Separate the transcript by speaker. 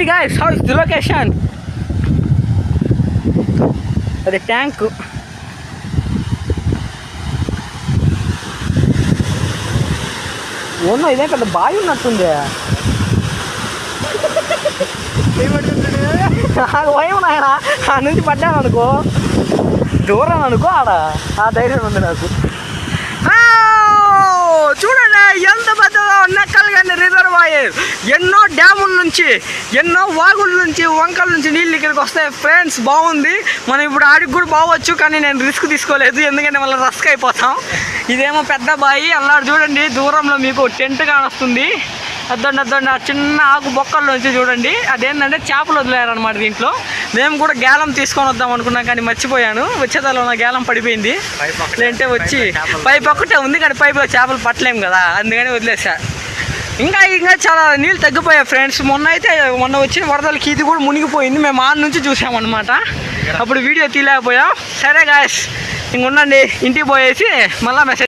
Speaker 1: guys, how is the location? అది tank. ఓనో ఇదే పెద్ద బావి ఉన్నట్టుంది. నాకు భయం నాయన, ఆ నుంచి పడ్డాను అనుకో, దూరం అనుకో, ఆడ ఆ ధైర్యం ఉంది నాకు. చూడండి ఎంత పెద్దగా నక్కలగండి రిజర్వాయర్. ఎన్నో డ్యాముల నుంచి, ఎన్నో వాగుల నుంచి, వంకల నుంచి నీళ్ళు ఇక్కడికి వస్తాయి ఫ్రెండ్స్. బాగుంది. మనం ఇప్పుడు ఆడికి కూడా బాగొచ్చు, కానీ నేను రిస్క్ తీసుకోలేదు, ఎందుకంటే మళ్ళీ రస్క్ అయిపోతాం. ఇదేమో పెద్ద బావి. అల్లాడు చూడండి దూరంలో మీకు టెంట్ కానొస్తుంది. అద్దండి ఆ చిన్న ఆకు బొక్కల నుంచి చూడండి, అదేంటంటే చేపలు వదిలేరనమాట దీంట్లో. మేము కూడా గేలం తీసుకొని వద్దాం అనుకున్నాం, కానీ మర్చిపోయాను. వచ్చేదాలో నా గేలం పడిపోయింది. లేదంటే వచ్చి పైపు ఒక్కటే ఉంది, కానీ పైపులో చేపలు పట్టలేము కదా, అందుకని వదిలేసా. ఇంకా చాలా నీళ్ళు తగ్గిపోయాయి ఫ్రెండ్స్. మొన్న వచ్చిన వరదలకి ఇది కూడా మునిగిపోయింది. మేము ఆడ నుంచి చూసామన్నమాట, అప్పుడు వీడియో తీయలేకపోయాం. సరే గాయస్, ఇంక ఉండండి, ఇంటికి పోయేసి మళ్ళీ మెసేజ్